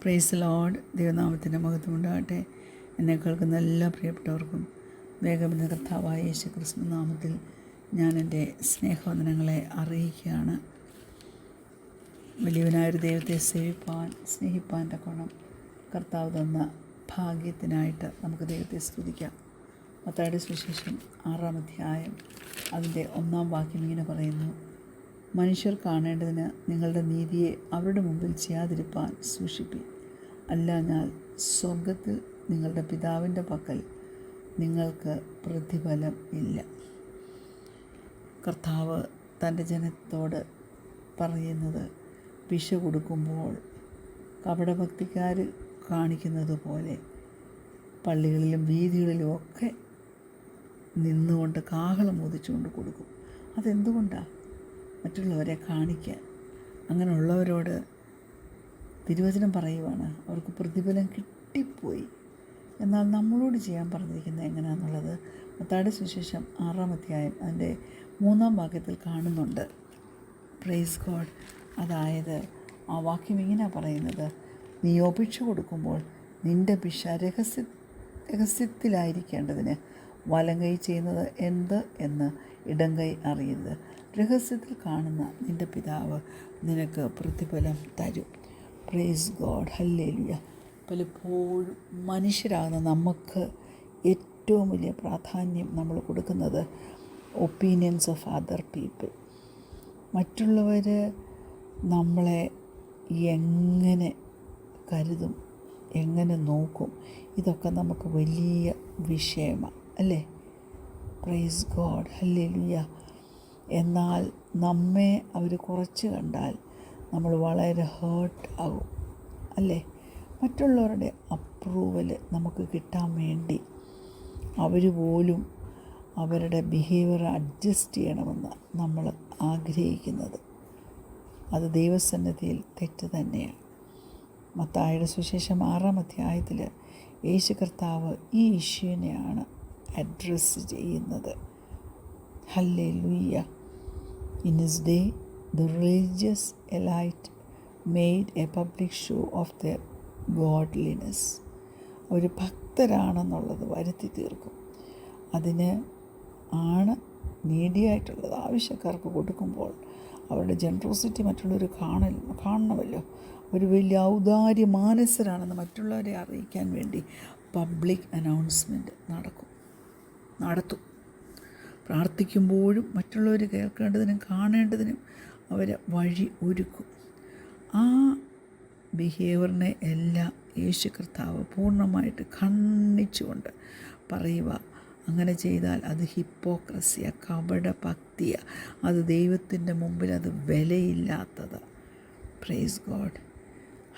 Praise Lord. ദൈവനാമത്തിൻ്റെ മഹത്വമുണ്ടാകട്ടെ. എന്നെ കേൾക്കുന്ന എല്ലാ പ്രിയപ്പെട്ടവർക്കും വേഗമെന്ന കർത്താവായ യേശു ക്രിസ്തു നാമത്തിൽ ഞാൻ എൻ്റെ സ്നേഹവന്ദനങ്ങളെ അറിയിക്കുകയാണ്. വലിയവനായൊരു ദൈവത്തെ സ്നേഹിപ്പാൻ തക്കോണം കർത്താവ് തന്ന ഭാഗ്യത്തിനായിട്ട് നമുക്ക് ദൈവത്തെ സ്തുതിക്കാം. മത്തായിയുടെ സുവിശേഷം 6-ാം അധ്യായം അതിൻ്റെ 1-ാം വാക്യം ഇങ്ങനെ പറയുന്നു: മനുഷ്യർ കാണേണ്ടതിന് നിങ്ങളുടെ നീതിയെ അവരുടെ മുമ്പിൽ ചെയ്യാതിരിപ്പാൻ സൂക്ഷിപ്പിൻ, അല്ലാഞ്ഞാൽ സ്വർഗത്തിൽ നിങ്ങളുടെ പിതാവിൻ്റെ പക്കൽ നിങ്ങൾക്ക് പ്രതിഫലം ഇല്ല. കർത്താവ് തൻ്റെ ജനത്തോട് പറയുന്നത്, പിശ കൊടുക്കുമ്പോൾ കപടഭക്തിക്കാർ കാണിക്കുന്നത് പോലെ പള്ളികളിലും വീതികളിലും ഒക്കെ നിന്നുകൊണ്ട് കാഹളം ഊതിച്ചുകൊണ്ട് കൊടുക്കും. അതെന്തുകൊണ്ടാണ്? മറ്റുള്ളവരെ കാണിക്കാൻ. അങ്ങനെയുള്ളവരോട് തിരുവചനം പറയുവാണ്, അവർക്ക് പ്രതിഫലം കിട്ടിപ്പോയി. എന്നാൽ നമ്മളോട് ചെയ്യാൻ പറഞ്ഞിരിക്കുന്നത് എങ്ങനെയാണെന്നുള്ളത് മത്തായിയുടെ സുവിശേഷം 6-ാം അധ്യായം അതിൻ്റെ 3-ാം വാക്യത്തിൽ കാണുന്നുണ്ട്. Praise God. അതായത് ആ വാക്യം ഇങ്ങനെയാണ് പറയുന്നത്: നീ അപേക്ഷ കൊടുക്കുമ്പോൾ നിൻ്റെ പിശ രഹസ്യത്തിലായിരിക്കേണ്ടതിന് വലങ്കൈ ചെയ്യുന്നത് എന്ത് എന്ന് ഇടങ്കൈ അറിയരുത്. രഹസ്യത്തിൽ കാണുന്ന നിൻ്റെ പിതാവ് നിനക്ക് പ്രതിഫലം തരും. Praise God. ഹല്ലേലൂയ. പലപ്പോഴും മനുഷ്യരാകുന്ന നമുക്ക് ഏറ്റവും വലിയ പ്രാധാന്യം നമ്മൾ കൊടുക്കുന്നത് ഒപ്പീനിയൻസ് ഓഫ് അതർ പീപ്പിൾ. മറ്റുള്ളവർ നമ്മളെ എങ്ങനെ കരുതും, എങ്ങനെ നോക്കും, ഇതൊക്കെ നമുക്ക് വലിയ വിഷയമാണ്, അല്ലേ? Praise God. ഹല്ലേലൂയ. എന്നാൽ നമ്മെ അവർ കുറച്ച് കണ്ടാൽ നമ്മൾ വളരെ ഹേർട്ട് ആകും, അല്ലേ? മറ്റുള്ളവരുടെ അപ്രൂവൽ നമുക്ക് കിട്ടാൻ വേണ്ടി അവർ പോലും അവരുടെ ബിഹേവിയർ അഡ്ജസ്റ്റ് ചെയ്യണമെന്ന് നമ്മൾ ആഗ്രഹിക്കുന്നത്, അത് ദൈവസന്നിധിയിൽ തെറ്റ് തന്നെയാണ്. മത്തായിയുടെ സുവിശേഷം 6-ാം അധ്യായത്തിൽ യേശു കർത്താവ് ഈ ഇഷ്യൂവിനെയാണ് അഡ്രസ്സ് ചെയ്യുന്നത്. Hallelujah. In his day, the religious elite made a public show of their godliness. അവർ ഭക്തരാണെന്നുള്ളത് വരുത്തി തീർക്കും. അതിന് ആണ് നീഡിയായിട്ടുള്ളത് ആവശ്യക്കാർക്ക് കൊടുക്കുമ്പോൾ അവരുടെ ജനറോസിറ്റി മറ്റുള്ളവർ കാണണമല്ലോ. ഒരു വലിയ ഔദാര്യ മാനസരാണെന്ന് മറ്റുള്ളവരെ അറിയിക്കാൻ വേണ്ടി പബ്ലിക് അനൗൺസ്മെൻറ്റ് നടത്തും. പ്രാർത്ഥിക്കുമ്പോഴും മറ്റുള്ളവർ കേൾക്കേണ്ടതിനും കാണേണ്ടതിനും അവർ വഴി ഒരുക്കും. ആ ബിഹേവിയറിനെ എല്ലാം യേശു കർത്താവ് പൂർണ്ണമായിട്ട് ഖണ്ഡിച്ചുകൊണ്ട് പറയുക, അങ്ങനെ ചെയ്താൽ അത് ഹിപ്പോക്രസിയ, കപട ഭക്തിയ, അത് ദൈവത്തിൻ്റെ മുമ്പിൽ അത് വിലയില്ലാത്തത്. Praise God.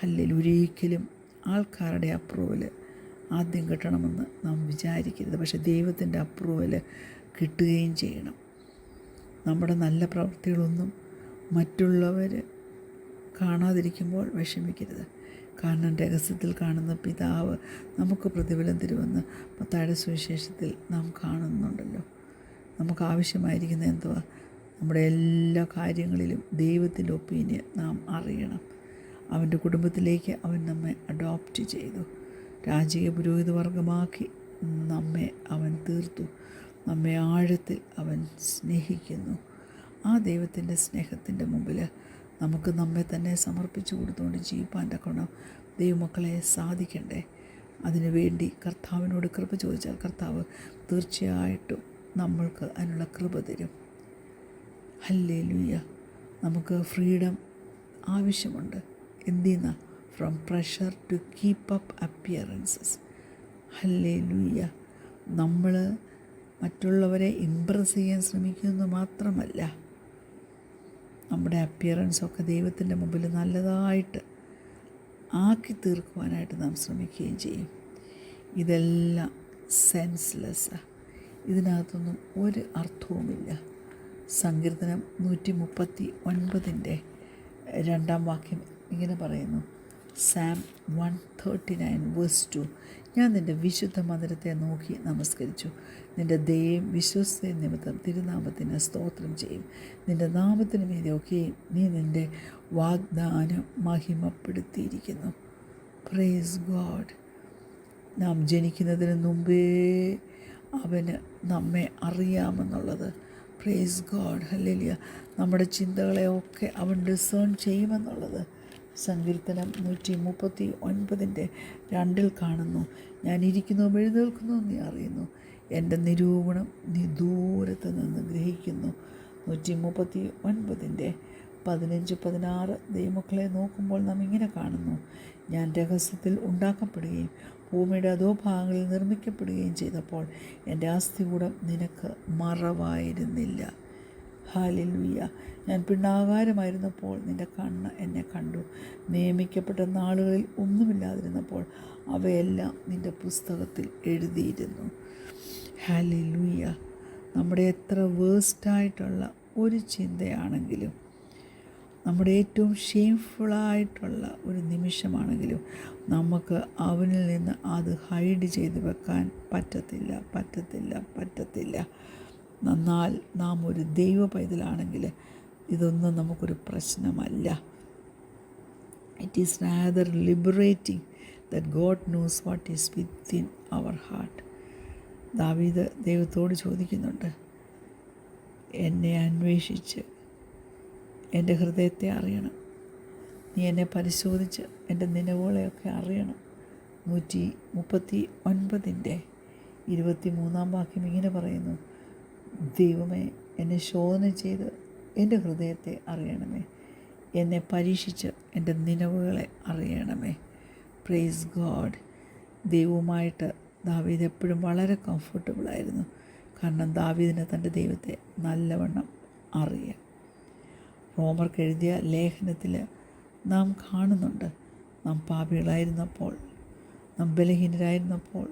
ഹല്ലേലൂയ. ഒരിക്കലും ആൾക്കാരുടെ അപ്രൂവൽ ആദ്യം കിട്ടണമെന്ന് നാം വിചാരിക്കരുത്. പക്ഷേ ദൈവത്തിൻ്റെ അപ്രൂവൽ കിട്ടുകയും ചെയ്യണം. നമ്മുടെ നല്ല പ്രവൃത്തികളൊന്നും മറ്റുള്ളവർ കാണാതിരിക്കുമ്പോൾ വിഷമിക്കരുത്. കാരണം രഹസ്യത്തിൽ കാണുന്ന പിതാവ് നമുക്ക് പ്രതിഫലം തരുമെന്ന് മത്തായിയുടെ സുവിശേഷത്തിൽ നാം കാണുന്നുണ്ടല്ലോ. നമുക്ക് ആവശ്യമായിരിക്കുന്ന എന്തുവാ? നമ്മുടെ എല്ലാ കാര്യങ്ങളിലും ദൈവത്തിൻ്റെ ഒപ്പീനിയൻ നാം അറിയണം. അവൻ്റെ കുടുംബത്തിലേക്ക് അവൻ നമ്മെ അഡോപ്റ്റ് ചെയ്തു. രാജകീയ പുരോഹിത വർഗമാക്കി നമ്മെ അവൻ തീർത്തു. നമ്മെ ആഴത്തിൽ അവൻ സ്നേഹിക്കുന്നു. ആ ദൈവത്തിൻ്റെ സ്നേഹത്തിൻ്റെ മുമ്പിൽ നമുക്ക് നമ്മെ തന്നെ സമർപ്പിച്ചു കൊടുത്തുകൊണ്ട് ജീവിപ്പാൻ തക്കോണം ദൈവമക്കളെ സാധിക്കണ്ടേ? അതിനുവേണ്ടി കർത്താവിനോട് കൃപ ചോദിച്ചാൽ കർത്താവ് തീർച്ചയായിട്ടും നമ്മൾക്ക് അതിനുള്ള കൃപ തരും. ഹല്ലേലൂയ. നമുക്ക് ഫ്രീഡം ആവശ്യമുണ്ട്. എന്തിനാ? From pressure to keep up appearances. Hallelujah. നമ്മൾ മറ്റുള്ളവരെ ഇമ്പ്രസ് ചെയ്യാൻ ശ്രമിക്കുന്നത് മാത്രമല്ല, നമ്മുടെ അപ്പിയറൻസൊക്കെ ദൈവത്തിൻ്റെ മുമ്പിൽ നല്ലതായിട്ട് ആക്കി തീർക്കുവാനായിട്ട് നാം ശ്രമിക്കുകയും ചെയ്യും. ഇതെല്ലാം സെൻസ്ലെസ്സാണ്. ഇതിനകത്തൊന്നും ഒരു അർത്ഥവുമില്ല. സങ്കീർത്തനം 139 2-ാം വാക്യം ഇങ്ങനെ പറയുന്നു: Psalm 139:2. ഞാൻ നിൻ്റെ വിശുദ്ധ മന്ദിരത്തെ നോക്കി നമസ്കരിച്ചു. നിൻ്റെ ദയയും വിശ്വസ്തയും നിമിത്തം തിരുനാമത്തിന് സ്തോത്രം ചെയ്യും. നിൻ്റെ നാമത്തിന് മീതെ ഒക്കെയും നീ നിൻ്റെ വാഗ്ദാനം മഹിമപ്പെടുത്തിയിരിക്കുന്നു. Praise God. നാം ജനിക്കുന്നതിന് മുമ്പേ അവന് നമ്മെ അറിയാമെന്നുള്ളത്. Praise God. ഹല്ലേലൂയ. നമ്മുടെ ചിന്തകളെയൊക്കെ അവൻ ഡിസേൺ ചെയ്യുമെന്നുള്ളത് സങ്കീർത്തനം 139:2 കാണുന്നു. ഞാൻ ഇരിക്കുന്നു എഴുന്നേൽക്കുന്നു നീ അറിയുന്നു, എൻ്റെ നിരൂപണം നീ ദൂരത്ത് നിന്ന് ഗ്രഹിക്കുന്നു. 139:15-16 ദൈവമക്കളെ നോക്കുമ്പോൾ നാം ഇങ്ങനെ കാണുന്നു. ഞാൻ രഹസ്യത്തിൽ ഉണ്ടാക്കപ്പെടുകയും ഭൂമിയുടെ അധോഭാഗങ്ങളിൽ നിർമ്മിക്കപ്പെടുകയും ചെയ്തപ്പോൾ എൻ്റെ അസ്ഥികൂടം നിനക്ക് മറവായിരുന്നില്ല. ഹല്ലേലൂയ. ഞാൻ പിണ്ണാകാരമായിരുന്നപ്പോൾ നിൻ്റെ കണ്ണ് എന്നെ കണ്ടു. നിയമിക്കപ്പെട്ട നാളുകളിൽ ഒന്നുമില്ലാതിരുന്നപ്പോൾ അവയെല്ലാം നിൻ്റെ പുസ്തകത്തിൽ എഴുതിയിരുന്നു. ഹല്ലേലൂയ. നമ്മുടെ എത്ര വേഴ്സ്റ്റായിട്ടുള്ള ഒരു ചിന്തയാണെങ്കിലും, നമ്മുടെ ഏറ്റവും ഷെയിംഫുള്ളായിട്ടുള്ള ഒരു നിമിഷമാണെങ്കിലും നമുക്ക് അവനിൽ നിന്ന് അത് ഹൈഡ് ചെയ്ത് വെക്കാൻ പറ്റത്തില്ല. എന്നാൽ നാം ഒരു ദൈവ പൈതലാണെങ്കിൽ ഇതൊന്നും നമുക്കൊരു പ്രശ്നമല്ല. It is rather liberating that God knows what is within our heart. ദാവീദ് ദൈവത്തോട് ചോദിക്കുന്നുണ്ട്, എന്നെ അന്വേഷിച്ച് എൻ്റെ ഹൃദയത്തെ അറിയണം, നീ എന്നെ പരിശോധിച്ച് എൻ്റെ നിലവുകളെയൊക്കെ അറിയണം. 139:23 ഇങ്ങനെ പറയുന്നു, ദൈവമേ എന്നെ ശോധന ചെയ്ത് എൻ്റെ ഹൃദയത്തെ അറിയണമേ, എന്നെ പരീക്ഷിച്ച് എൻ്റെ നിലവുകളെ അറിയണമേ. Praise God. ദൈവവുമായിട്ട് ദാവീദ് എപ്പോഴും വളരെ കംഫർട്ടബിളായിരുന്നു. കാരണം ദാവീദിന് തൻ്റെ ദൈവത്തെ നല്ലവണ്ണം അറിയാം. റോമർക്ക് എഴുതിയ ലേഖനത്തിൽ നാം കാണുന്നുണ്ട്, നാം പാപികളായിരുന്നപ്പോൾ, നാം ബലഹീനരായിരുന്നപ്പോൾ,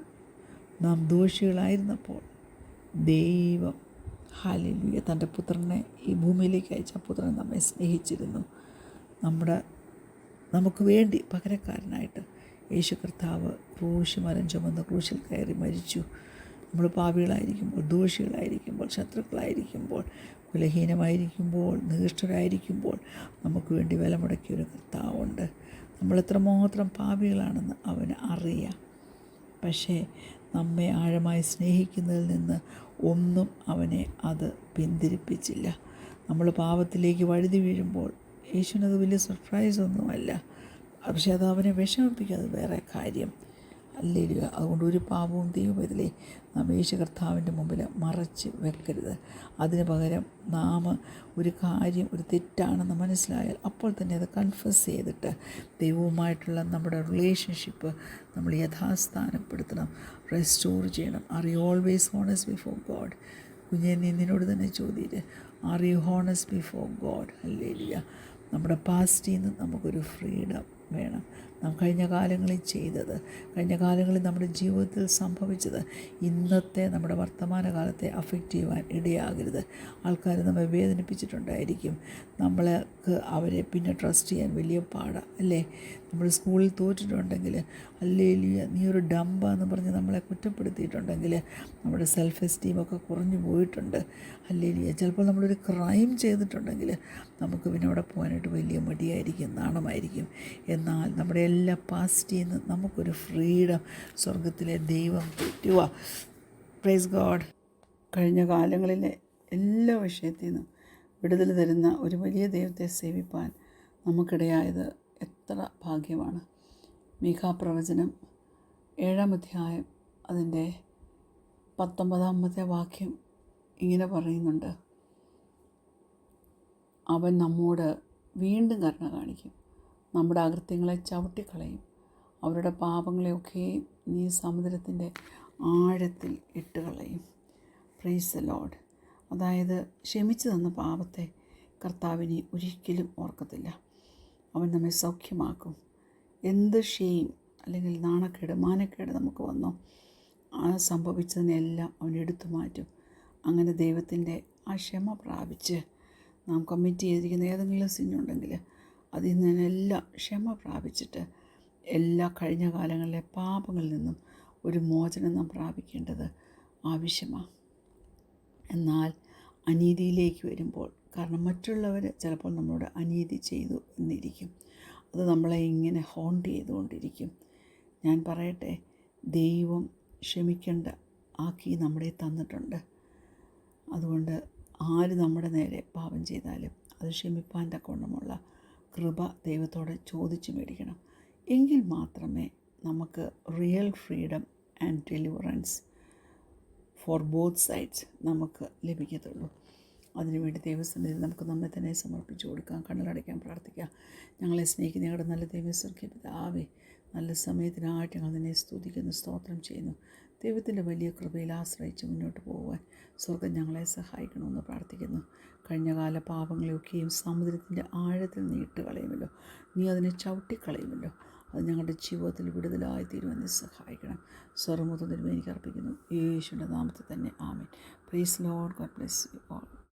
നാം ദോഷികളായിരുന്നപ്പോൾ ദൈവം ഹല്ലേലൂയ തൻ്റെ പുത്രനെ ഈ ഭൂമിയിലേക്ക് അയച്ച പുത്രൻ നമ്മെ സ്നേഹിച്ചിരുന്നു. നമുക്ക് വേണ്ടി പകരക്കാരനായിട്ട് യേശു കർത്താവ് മരം ചുമന്ന് ക്രൂശിൽ കയറി മരിച്ചു. നമ്മൾ പാപികളായിരിക്കുമ്പോൾ, ദോഷികളായിരിക്കുമ്പോൾ, ശത്രുക്കളായിരിക്കുമ്പോൾ, കുലഹീനമായിരിക്കുമ്പോൾ, നികൃഷ്ടരായിരിക്കുമ്പോൾ നമുക്ക് വേണ്ടി വില മുടക്കിയൊരു കർത്താവുണ്ട്. നമ്മളെത്രമാത്രം പാപികളാണെന്ന് അവന് അറിയാം. പക്ഷേ നമ്മെ ആഴമായി സ്നേഹിക്കുന്നതിൽ നിന്ന് ഒന്നും അവനെ അത് പിന്തിരിപ്പിച്ചില്ല. നമ്മൾ പാപത്തിലേക്ക് വഴുതി വീഴുമ്പോൾ യേശുവിനത് വലിയ സർപ്രൈസൊന്നുമല്ല. പക്ഷേ അത് അവനെ വിഷമിപ്പിക്കാതെ വേറെ കാര്യം. ഹല്ലേലൂയ. അതുകൊണ്ട് ഒരു പാപവും ദൈവപൈതലേ നാം യേശു കർത്താവിൻ്റെ മുമ്പിൽ മറച്ച് വെക്കരുത്. അതിന് പകരം നാം ഒരു കാര്യം, ഒരു തെറ്റാണെന്ന് മനസ്സിലായാൽ അപ്പോൾ തന്നെ അത് കൺഫസ് ചെയ്തിട്ട് ദൈവവുമായിട്ടുള്ള നമ്മുടെ റിലേഷൻഷിപ്പ് നമ്മൾ യഥാസ്ഥാനപ്പെടുത്തണം, റെസ്റ്റോർ ചെയ്യണം. Are you always honest before God? കുഞ്ഞെ, നീ നിന്നോട് തന്നെ ചോദിയിട്ട്, are you honest before God? Hallelujah. നമ്മുടെ പാസ്റ്റിൽ നിന്ന് നമുക്കൊരു ഫ്രീഡം വേണം. നാം കഴിഞ്ഞ കാലങ്ങളിൽ ചെയ്തത്, കഴിഞ്ഞ കാലങ്ങളിൽ നമ്മുടെ ജീവിതത്തിൽ സംഭവിച്ചത് ഇന്നത്തെ നമ്മുടെ വർത്തമാനകാലത്തെ അഫക്റ്റ് ചെയ്യുവാൻ ഇടയാകരുത്. ആൾക്കാർ നമ്മെ വേദനിപ്പിച്ചിട്ടുണ്ടായിരിക്കും. നമ്മൾക്ക് അവരെ പിന്നെ ട്രസ്റ്റ് ചെയ്യാൻ വലിയ പാടാണ്, അല്ലേ? നമ്മൾ സ്കൂളിൽ തോറ്റിട്ടുണ്ടെങ്കിൽ, ഹല്ലേലൂയ, നീ ഒരു ഡമ്പാന്ന് പറഞ്ഞ് നമ്മളെ കുറ്റപ്പെടുത്തിയിട്ടുണ്ടെങ്കിൽ നമ്മുടെ സെൽഫ് എസ്റ്റീമൊക്കെ കുറഞ്ഞു പോയിട്ടുണ്ട്. ഹല്ലേലൂയ. ചിലപ്പോൾ നമ്മളൊരു ക്രൈം ചെയ്തിട്ടുണ്ടെങ്കിൽ നമുക്ക് പിന്നെ അവിടെ പോകാനായിട്ട് വലിയ മടിയായിരിക്കും, നാണമായിരിക്കും. എന്നാൽ നമ്മുടെ എല്ലാ പാസ്റ്റിൽ നിന്ന് നമുക്കൊരു ഫ്രീഡം സ്വർഗത്തിലെ ദൈവം തരുക. Praise God. കഴിഞ്ഞ കാലങ്ങളിലെ എല്ലാ വിഷയത്തിൽ നിന്നും വിടുതൽ തരുന്ന ഒരു വലിയ ദൈവത്തെ സേവിപ്പാൻ നമുക്കിടയായത് എത്ര ഭാഗ്യമാണ്. മീഖാപ്രവചനം 7-ാം അധ്യായം അതിൻ്റെ 19-ാമത്തെ വാക്യം ഇങ്ങനെ പറയുന്നുണ്ട്, അവൻ നമ്മോട് വീണ്ടും കരുണ കാണിക്കും, നമ്മുടെ അകൃത്യങ്ങളെ ചവിട്ടിക്കളയും, അവരുടെ പാപങ്ങളെയൊക്കെ നീ സമുദ്രത്തിൻ്റെ ആഴത്തിൽ ഇട്ടുകളയും. Praise the Lord. അതായത് ക്ഷമിച്ചു തന്ന പാപത്തെ കർത്താവിനെ ഒരിക്കലും ഓർക്കത്തില്ല. അവൻ നമ്മെ സൗഖ്യമാക്കും. എന്ത് ഷെയിം അല്ലെങ്കിൽ നാണക്കേട്, മാനക്കേട് നമുക്ക് വന്നോ, ആ സംഭവിച്ചതിനെല്ലാം അവൻ എടുത്തു മാറ്റും. അങ്ങനെ ദൈവത്തിൻ്റെ ആ ക്ഷമ പ്രാപിച്ച് നാം കമ്മിറ്റ് ചെയ്തിരിക്കുന്ന ഏതെങ്കിലും സിന്നുണ്ടെങ്കിൽ അതിൽ നിന്നെല്ലാം ക്ഷമ പ്രാപിച്ചിട്ട് എല്ലാ കഴിഞ്ഞ കാലങ്ങളിലെ പാപങ്ങളിൽ നിന്നും ഒരു മോചനം നാം പ്രാപിക്കേണ്ടത് ആവശ്യമാണ്. എന്നാൽ അനീതിയിലേക്ക് വരുമ്പോൾ, കാരണം മറ്റുള്ളവർ ചിലപ്പോൾ നമ്മളോട് അനീതി ചെയ്തു എന്നിരിക്കും, അത് നമ്മളെ ഇങ്ങനെ ഹോണ്ട് ചെയ്തുകൊണ്ടിരിക്കും. ഞാൻ പറയട്ടെ, ദൈവം ക്ഷമിക്കേണ്ട ആ കീ നമ്മുടെ തന്നിട്ടുണ്ട്. അതുകൊണ്ട് ആര് നമ്മുടെ നേരെ പാപം ചെയ്താലും അത് ക്ഷമിപ്പാൻ തക്കവണ്ണമുള്ള കൃപ ദൈവത്തോടെ ചോദിച്ചു മേടിക്കണം. എങ്കിൽ മാത്രമേ നമുക്ക് real freedom and deliverance for both sides നമുക്ക് ലഭിക്കത്തുള്ളൂ. അതിനുവേണ്ടി ദൈവസന്നിധിയിൽ നമുക്ക് നമ്മെ തന്നെ സമർപ്പിച്ചു കൊടുക്കാം. കണ്ണുകളടയ്ക്കാൻ പ്രാർത്ഥിക്കാം. ഞങ്ങളെ സ്നേഹിക്കുന്ന ഞങ്ങളുടെ നല്ല ദൈവസ്വർഗ്ഗീയ പിതാവേ, നല്ല സമയത്തിനായിട്ട് ഞങ്ങൾ നിന്നെ സ്തുതിക്കുന്നു, സ്തോത്രം ചെയ്യുന്നു. ദൈവത്തിൻ്റെ വലിയ കൃപയിൽ ആശ്രയിച്ച് മുന്നോട്ട് പോകുവാൻ സ്വർഗ്ഗം ഞങ്ങളെ സഹായിക്കണമെന്ന് പ്രാർത്ഥിക്കുന്നു. കഴിഞ്ഞകാല പാപങ്ങളെയൊക്കെയും സമുദ്രത്തിൻ്റെ ആഴത്തിൽ നീ ഇട്ട് കളയുമല്ലോ, നീ അതിനെ ചവിട്ടിക്കളയുമല്ലോ. അത് ഞങ്ങളുടെ ജീവിതത്തിൽ വിടുതലായി തീരുവാൻ സഹായിക്കണം. സ്വർഗ്ഗമുതൽ എനിക്ക് അർപ്പിക്കുന്നു യേശുവിൻ്റെ നാമത്തിൽ തന്നെ. Amen. Praise Lord. God bless you all.